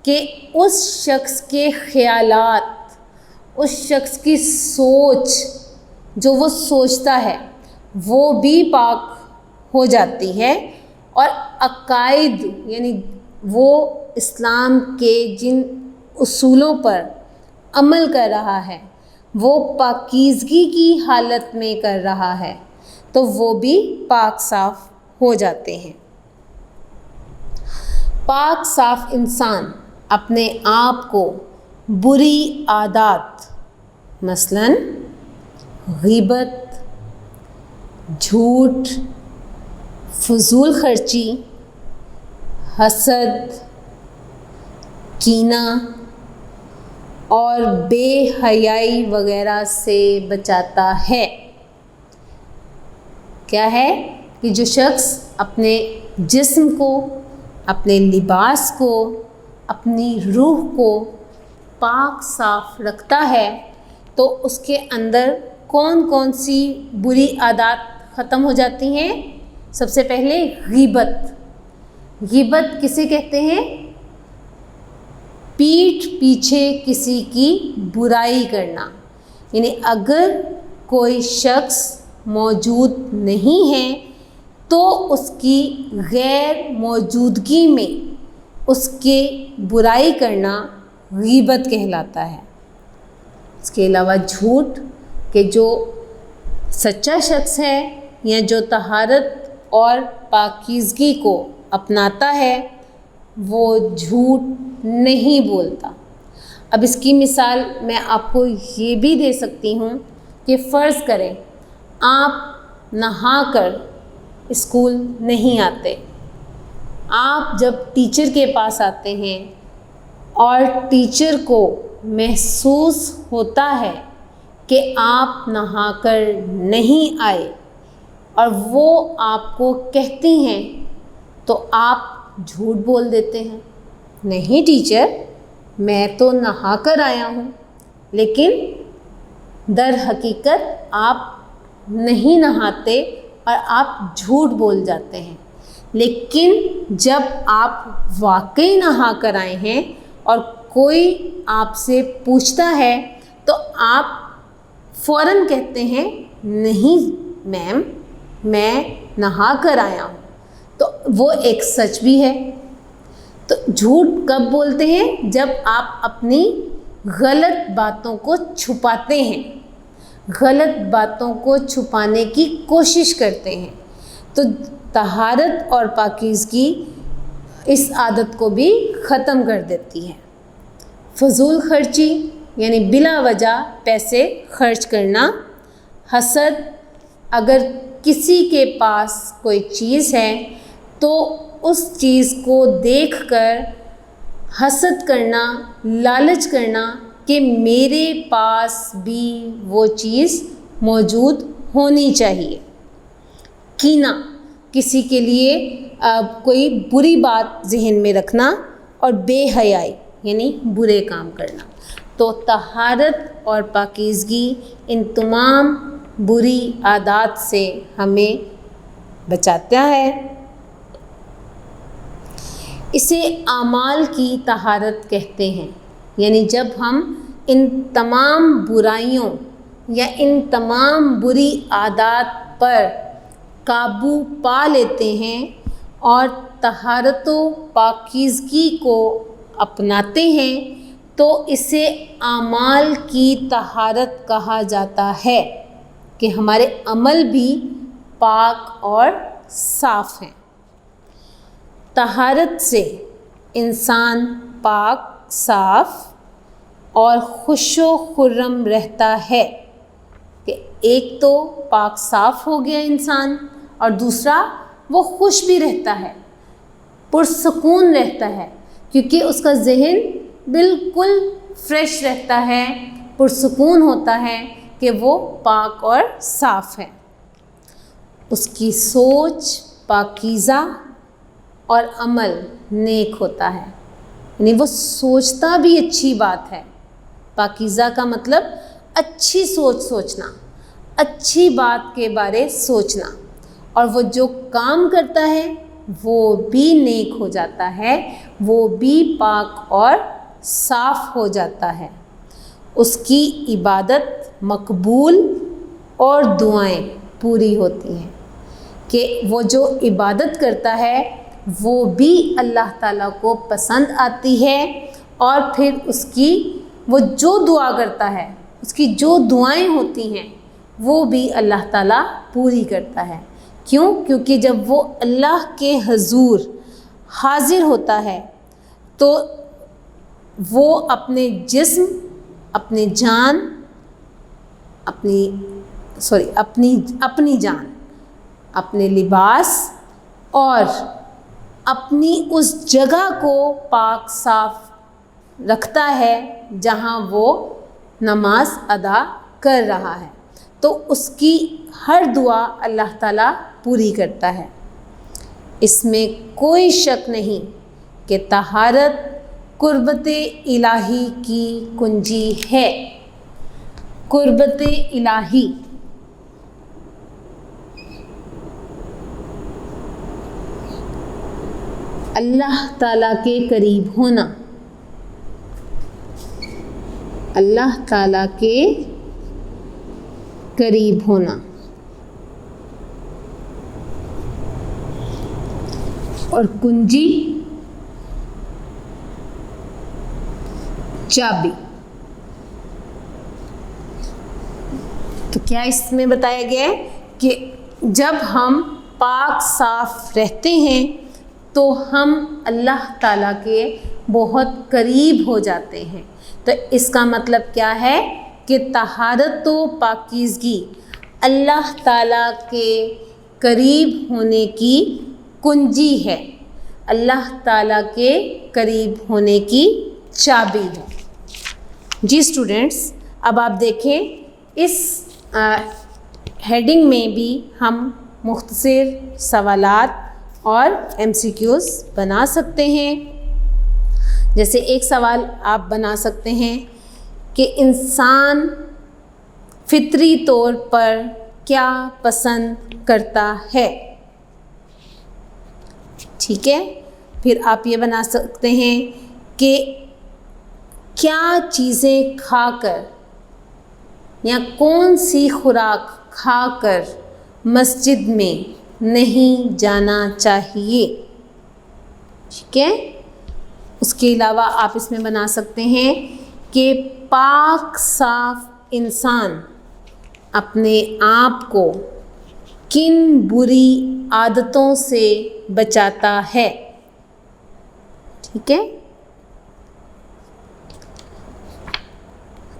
کہ اس شخص کے خیالات، اس شخص کی سوچ جو وہ سوچتا ہے وہ بھی پاک ہو جاتی ہے، اور عقائد یعنی وہ اسلام کے جن اصولوں پر عمل کر رہا ہے وہ پاکیزگی کی حالت میں کر رہا ہے تو وہ بھی پاک صاف ہو جاتے ہیں۔ پاک صاف انسان اپنے آپ کو بری عادات مثلاً غیبت، جھوٹ، فضول خرچی، حسد، کینہ اور بے حیائی وغیرہ سے بچاتا ہے۔ کیا ہے کہ جو شخص اپنے جسم کو، اپنے لباس کو، اپنی روح کو پاک صاف رکھتا ہے تو اس کے اندر کون کون سی بری عادات ختم ہو جاتی ہیں؟ سب سے پہلے غیبت۔ غیبت کسے کہتے ہیں؟ پیٹھ پیچھے کسی کی برائی کرنا، یعنی اگر کوئی شخص موجود نہیں ہے تو اس کی غیر موجودگی میں اس کے برائی کرنا غیبت کہلاتا ہے۔ اس کے علاوہ جھوٹ، کہ جو سچا شخص ہے یا جو طہارت اور پاکیزگی کو اپناتا ہے وہ جھوٹ نہیں بولتا۔ اب اس کی مثال میں آپ کو یہ بھی دے سکتی ہوں کہ فرض کریں آپ نہا کر اسکول نہیں آتے، آپ جب ٹیچر کے پاس آتے ہیں اور ٹیچر کو محسوس ہوتا ہے کہ آپ نہا کر نہیں آئے اور وہ آپ کو کہتی ہیں تو آپ جھوٹ بول دیتے ہیں، نہیں ٹیچر میں تو نہا کر آیا ہوں، لیکن در حقیقت آپ نہیں نہاتے اور آپ جھوٹ بول جاتے ہیں۔ لیکن جب آپ واقعی نہا کر آئے ہیں اور کوئی آپ سے پوچھتا ہے تو آپ فوراً کہتے ہیں نہیں میم میں نہا کر آیا ہوں، تو وہ ایک سچ بھی ہے۔ تو جھوٹ کب بولتے ہیں؟ جب آپ اپنی غلط باتوں کو چھپاتے ہیں، غلط باتوں کو چھپانے کی کوشش کرتے ہیں۔ تو طہارت اور پاکیزگی اس عادت کو بھی ختم کر دیتی ہے۔ فضول خرچی یعنی بلا وجہ پیسے خرچ کرنا، حسد، اگر کسی کے پاس کوئی چیز ہے تو اس چیز کو دیکھ کر حسد کرنا، لالچ کرنا کہ میرے پاس بھی وہ چیز موجود ہونی چاہیے۔ کینہ، کسی کے لیے کوئی بری بات ذہن میں رکھنا، اور بے حیائی یعنی برے کام کرنا۔ تو طہارت اور پاکیزگی ان تمام بری عادات سے ہمیں بچاتا ہے۔ اسے اعمال کی طہارت کہتے ہیں، یعنی جب ہم ان تمام برائیوں یا ان تمام بری عادات پر قابو پا لیتے ہیں اور طہارت و پاکیزگی کو اپناتے ہیں تو اسے اعمال کی طہارت کہا جاتا ہے کہ ہمارے عمل بھی پاک اور صاف ہیں۔ طہارت سے انسان پاک، صاف اور خوش و خرم رہتا ہے کہ ایک تو پاک صاف ہو گیا انسان، اور دوسرا وہ خوش بھی رہتا ہے، پرسکون رہتا ہے، کیونکہ اس کا ذہن بالکل فریش رہتا ہے، پرسکون ہوتا ہے کہ وہ پاک اور صاف ہے۔ اس کی سوچ پاکیزہ اور عمل نیک ہوتا ہے، یعنی وہ سوچتا بھی اچھی بات ہے۔ پاکیزہ کا مطلب اچھی سوچ سوچنا، اچھی بات کے بارے سوچنا، اور وہ جو کام کرتا ہے وہ بھی نیک ہو جاتا ہے، وہ بھی پاک اور صاف ہو جاتا ہے۔ اس کی عبادت مقبول اور دعائیں پوری ہوتی ہیں، کہ وہ جو عبادت کرتا ہے وہ بھی اللہ تعالیٰ کو پسند آتی ہے، اور پھر اس کی وہ جو دعا کرتا ہے، اس کی جو دعائیں ہوتی ہیں وہ بھی اللہ تعالیٰ پوری کرتا ہے۔ کیوں؟ کیونکہ جب وہ اللہ کے حضور حاضر ہوتا ہے تو وہ اپنے جسم، اپنی جان، اپنی جان، اپنے لباس اور اپنی اس جگہ کو پاک صاف رکھتا ہے جہاں وہ نماز ادا کر رہا ہے، تو اس کی ہر دعا اللہ تعالیٰ پوری کرتا ہے۔ اس میں کوئی شک نہیں کہ طہارت قربت الہی کی کنجی ہے۔ قربت الہی، اللہ تعالیٰ کے قریب ہونا، اللہ تعالیٰ کے قریب ہونا، اور کنجی چابی۔ تو کیا اس میں بتایا گیا ہے کہ جب ہم پاک صاف رہتے ہیں تو ہم اللہ تعالیٰ کے بہت قریب ہو جاتے ہیں۔ تو اس کا مطلب کیا ہے کہ طہارت و پاکیزگی اللہ تعالیٰ کے قریب ہونے کی کنجی ہے، اللہ تعالیٰ کے قریب ہونے کی چابی ہے۔ جی اسٹوڈنٹس، اب آپ دیکھیں اس ہیڈنگ میں بھی ہم مختصر سوالات اور MCQs بنا سکتے ہیں۔ جیسے ایک سوال آپ بنا سکتے ہیں کہ انسان فطری طور پر کیا پسند کرتا ہے، ٹھیک ہے۔ پھر آپ یہ بنا سکتے ہیں کہ کیا چیزیں کھا کر یا کون سی خوراک کھا کر مسجد میں نہیں جانا چاہیے، ٹھیک ہے۔ اس کے علاوہ آپ اس میں بنا سکتے ہیں کہ پاک صاف انسان اپنے آپ کو کن بری عادتوں سے بچاتا ہے، ٹھیک ہے۔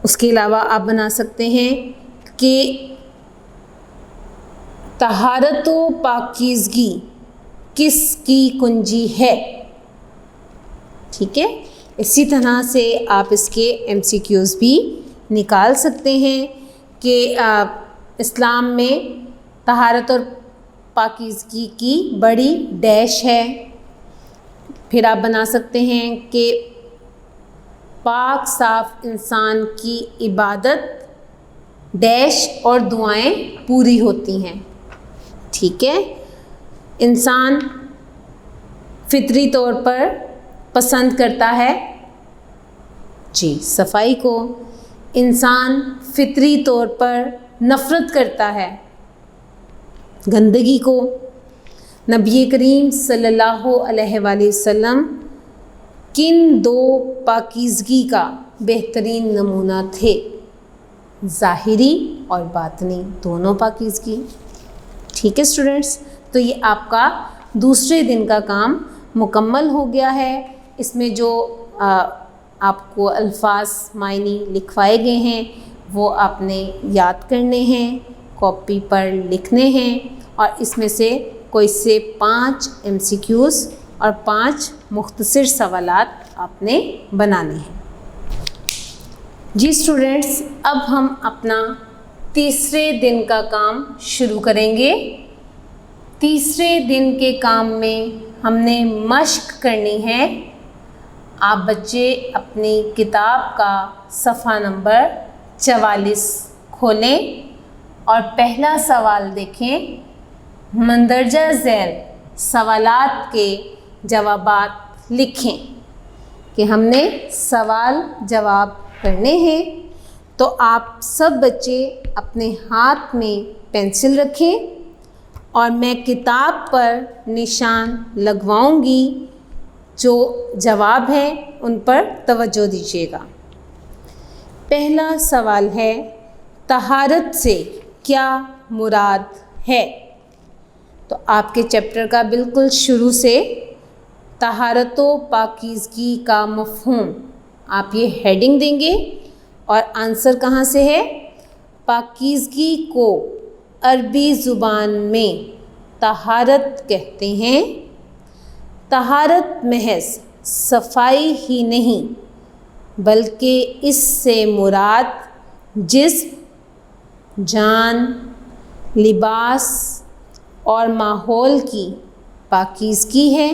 اس کے علاوہ آپ بنا سکتے ہیں کہ طہارت و پاکیزگی کس کی کنجی ہے، ٹھیک ہے۔ اسی طرح سے آپ اس کے MCQs بھی نکال سکتے ہیں کہ اسلام میں طہارت اور پاکیزگی کی بڑی ڈیش ہے۔ پھر آپ بنا سکتے ہیں کہ پاک صاف انسان کی عبادت ڈیش اور دعائیں پوری ہوتی ہیں، ٹھیک ہے۔ انسان فطری طور پر پسند کرتا ہے جی صفائی کو، انسان فطری طور پر نفرت کرتا ہے گندگی کو۔ نبی کریم صلی اللہ علیہ وآلہ وسلم کن دو پاکیزگی کا بہترین نمونہ تھے؟ ظاہری اور باطنی، دونوں پاکیزگی، ٹھیک ہے اسٹوڈنٹس۔ تو یہ آپ کا دوسرے دن کا کام مکمل ہو گیا ہے۔ اس میں جو آپ کو الفاظ معنی لکھوائے گئے ہیں وہ آپ نے یاد کرنے ہیں، کاپی پر لکھنے ہیں، اور اس میں سے کوئی سے 5 MCQs اور 5 مختصر سوالات آپ نے بنانے ہیں۔ جی اسٹوڈنٹس، اب ہم اپنا تیسرے دن کا کام شروع کریں گے۔ تیسرے دن کے کام میں ہم نے مشق کرنی ہے۔ آپ بچے اپنی کتاب کا صفحہ نمبر 44 کھولیں اور پہلا سوال دیکھیں۔ مندرجہ ذیل سوالات کے جوابات لکھیں کہ ہم نے سوال جواب کرنے ہیں۔ تو آپ سب بچے اپنے ہاتھ میں پینسل رکھیں اور میں کتاب پر نشان لگواؤں گی. جو جواب ہے ان پر توجہ دیجیے گا. پہلا سوال ہے طہارت سے کیا مراد ہے؟ تو آپ کے چیپٹر کا بالکل شروع سے طہارت و پاکیزگی کا مفہوم آپ یہ ہیڈنگ دیں گے اور آنسر کہاں سے ہے؟ پاکیزگی کو عربی زبان میں طہارت کہتے ہیں. طہارت محض صفائی ہی نہیں بلکہ اس سے مراد جسم، جان، لباس اور ماحول کی پاکیزگی ہے.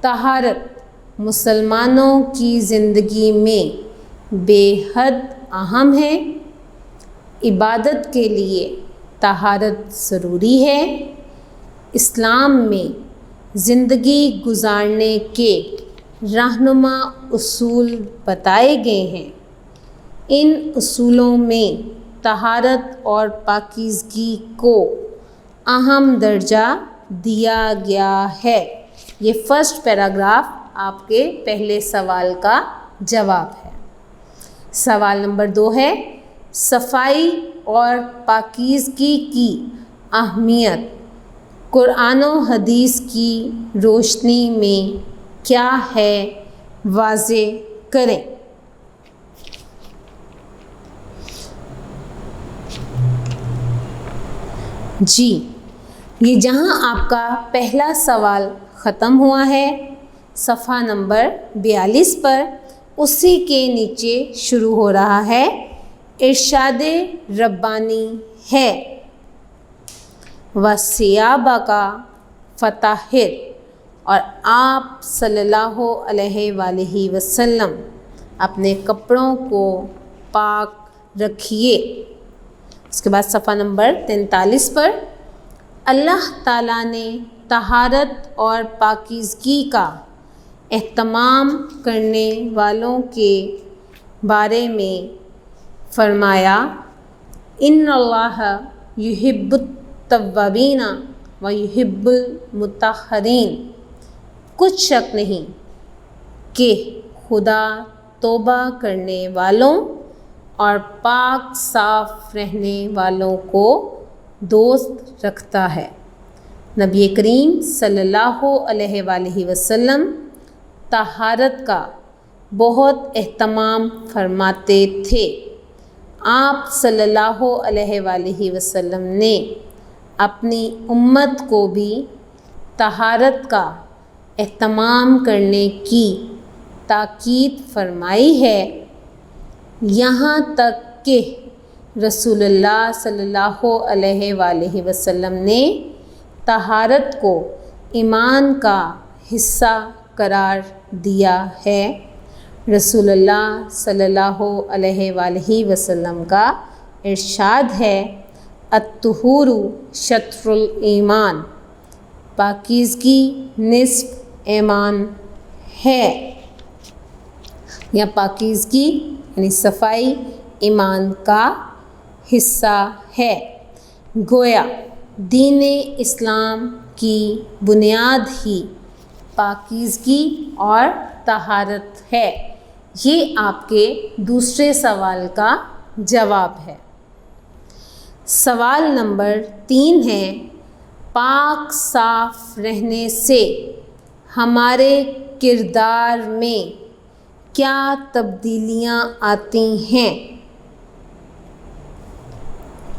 طہارت مسلمانوں کی زندگی میں بے حد اہم ہے. عبادت کے لیے طہارت ضروری ہے. اسلام میں زندگی گزارنے کے رہنما اصول بتائے گئے ہیں. ان اصولوں میں طہارت اور پاکیزگی کو اہم درجہ دیا گیا ہے. یہ فرسٹ پیراگراف آپ کے پہلے سوال کا جواب ہے. سوال نمبر 2 ہے صفائی اور پاکیزگی کی اہمیت قرآن و حدیث کی روشنی میں کیا ہے، واضح کریں. جی، یہ جہاں آپ کا پہلا سوال ختم ہوا ہے صفحہ نمبر 42 پر، اسی کے نیچے شروع ہو رہا ہے ارشاد ربانی ہے وَثِيَابَكَ فَطَہِّرْ، اور آپ صلی اللہ علیہ وآلہ وسلم اپنے کپڑوں کو پاک رکھیے. اس کے بعد صفحہ نمبر 43 پر اللہ تعالیٰ نے طہارت اور پاکیزگی کا اہتمام کرنے والوں کے بارے میں فرمایا ان اللہ یحب التوابین و یحب المطہرین. کچھ شک نہیں کہ خدا توبہ کرنے والوں اور پاک صاف رہنے والوں کو دوست رکھتا ہے. نبی کریم صلی اللہ علیہ وآلہ وسلم طہارت کا بہت اہتمام فرماتے تھے. آپ صلی اللہ علیہ وآلہ وسلم نے اپنی امت کو بھی طہارت کا اہتمام کرنے کی تاکید فرمائی ہے. یہاں تک کہ رسول اللہ صلی اللہ علیہ وآلہ وسلم نے طہارت کو ایمان کا حصہ قرار دیا ہے. رسول اللہ صلی اللہ علیہ وآلہ وسلم کا ارشاد ہے الطہور شطر الایمان، پاکیزگی نصف ایمان ہے، یا پاکیزگی یعنی صفائی ایمان کا حصہ ہے. گویا دین اسلام کی بنیاد ہی پاکیزگی اور طہارت ہے. یہ آپ کے دوسرے سوال کا جواب ہے. سوال نمبر 3 ہے پاک صاف رہنے سے ہمارے کردار میں کیا تبدیلیاں آتی ہیں؟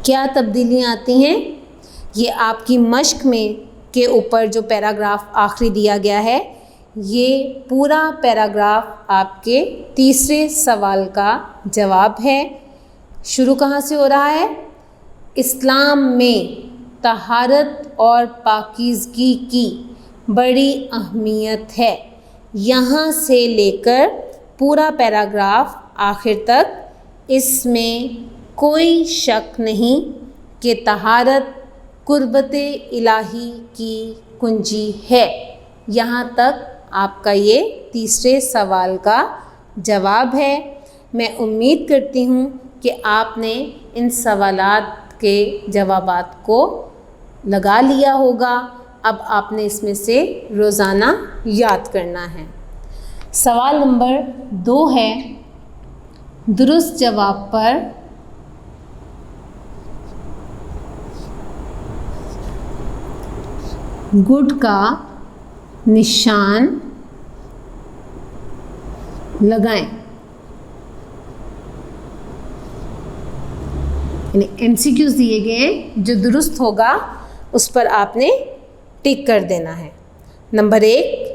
کیا تبدیلیاں آتی ہیں؟ یہ آپ کی مشق میں کے اوپر جو پیراگراف آخری دیا گیا ہے، یہ پورا پیراگراف آپ کے تیسرے سوال کا جواب ہے. شروع کہاں سے ہو رہا ہے؟ اسلام میں طہارت اور پاکیزگی کی بڑی اہمیت ہے. یہاں سے لے کر پورا پیراگراف آخر تک اس میں کوئی شک نہیں کہ طہارت قربت الہی کی کنجی ہے. یہاں تک آپ کا یہ تیسرے سوال کا جواب ہے. میں امید کرتی ہوں کہ آپ نے ان سوالات کے جوابات کو لگا لیا ہوگا. اب آپ نے اس میں سے روزانہ یاد کرنا ہے. سوال نمبر 2 ہے، درست جواب پر گڈ کا نشان لگائیں. یعنی MCQs دیے گئے ہیں، جو درست ہوگا اس پر آپ نے ٹک کر دینا ہے. نمبر 1،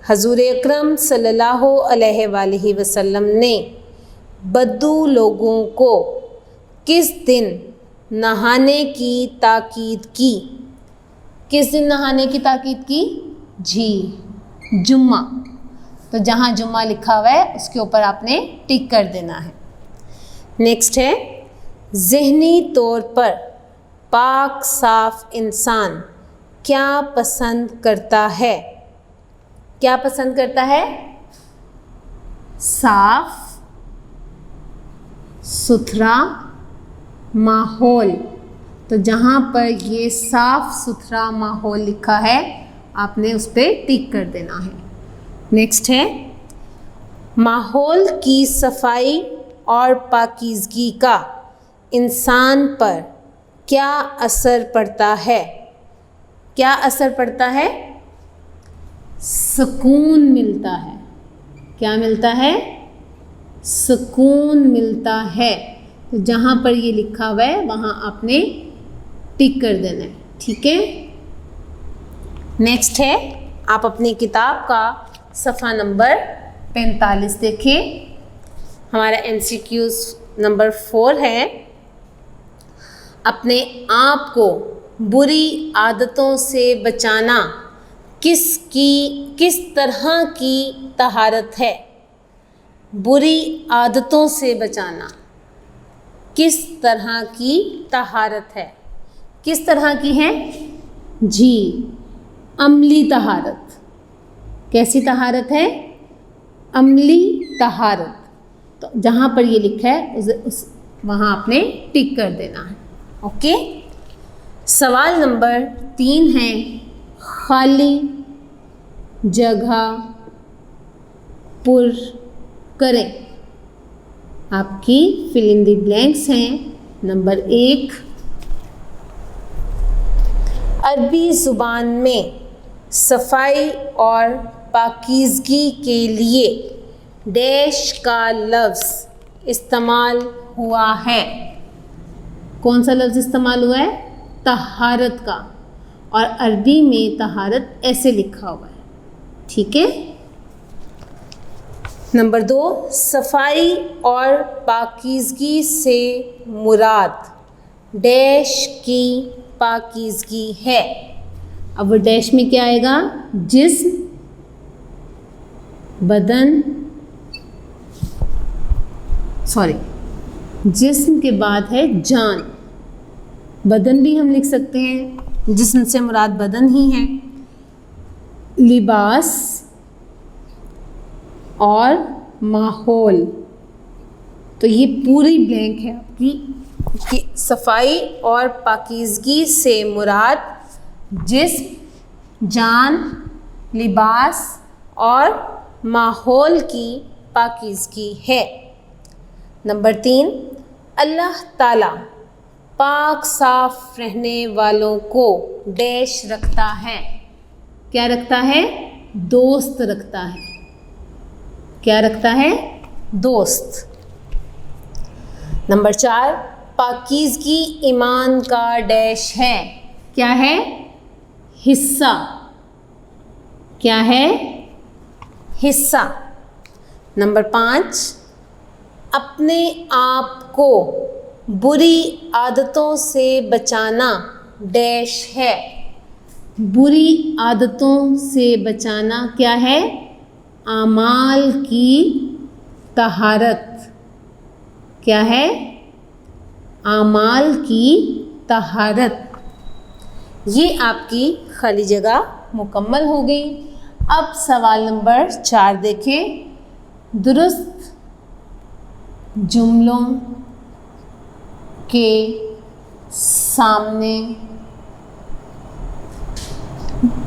حضور اکرم صلی اللہ علیہ وآلہ وسلم نے بدو لوگوں کو کس دن نہانے کی تاکید کی؟ کس دن نہانے کی تاکید کی؟ جی، جمعہ. تو جہاں جمعہ لکھا ہوا ہے اس کے اوپر آپ نے ٹک کر دینا ہے. نیکسٹ ہے، ذہنی طور پر پاک صاف انسان کیا پسند کرتا ہے؟ کیا پسند کرتا ہے؟ صاف ستھرا ماحول. تو جہاں پر یہ صاف ستھرا ماحول لکھا ہے آپ نے اس پہ ٹک کر دینا ہے. نیکسٹ ہے، ماحول کی صفائی اور پاکیزگی کا انسان پر کیا اثر پڑتا ہے؟ کیا اثر پڑتا ہے؟ سکون ملتا ہے. کیا ملتا ہے؟ سکون ملتا ہے. تو جہاں پر یہ لکھا ہوا ہے وہاں آپ نے ٹک کر دینا ہے. ٹھیک ہے. نیکسٹ ہے، آپ اپنی کتاب کا صفحہ نمبر 45 دیکھیں. ہمارا MCQs نمبر 4 ہے، اپنے آپ کو بری عادتوں سے بچانا کس طرح کی طہارت ہے؟ بری عادتوں سے بچانا کس طرح کی طہارت ہے؟ کس طرح کی ہے؟ جی، عملی طہارت. کیسی طہارت ہے؟ عملی طہارت. تو جہاں پر یہ لکھا ہے وہاں آپ نے ٹک کر دینا ہے. اوکے. سوال نمبر 3 ہے، خالی جگہ پر کریں. آپ کی فل ان دی بلینکس ہیں. نمبر 1، عربی زبان میں صفائی اور پاکیزگی کے لیے ڈیش کا لفظ استعمال ہوا ہے. کون سا لفظ استعمال ہوا ہے؟ طہارت کا. اور عربی میں طہارت ایسے لکھا ہوا ہے. ٹھیک ہے. نمبر 2، صفائی اور پاکیزگی سے مراد ڈیش کی پاکیزگی ہے. اب وہ ڈیش میں کیا آئے گا؟ جسم، بدن، جسم کے بعد ہے جان. بدن بھی ہم لکھ سکتے ہیں، جسم سے مراد بدن ہی ہے. لباس اور ماحول. تو یہ پوری بلینک ہے آپ کی کہ صفائی اور پاکیزگی سے مراد جسم، جان، لباس اور ماحول کی پاکیزگی ہے. نمبر 3، اللہ تعالیٰ پاک صاف رہنے والوں کو ڈیش رکھتا ہے. کیا رکھتا ہے؟ دوست رکھتا ہے. کیا رکھتا ہے؟ دوست. نمبر 4، پاکیزگی ایمان کا ڈیش ہے. کیا ہے؟ حصہ. کیا ہے؟ حصہ. نمبر 5، اپنے آپ کو بری عادتوں سے بچانا ڈیش ہے. بری عادتوں سے بچانا کیا ہے؟ اعمال کی طہارت. کیا ہے؟ اعمال کی طہارت. یہ آپ کی خالی جگہ مکمل ہو گئی. اب سوال نمبر 4 دیکھیں. درست جملوں کے سامنے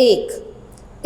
1,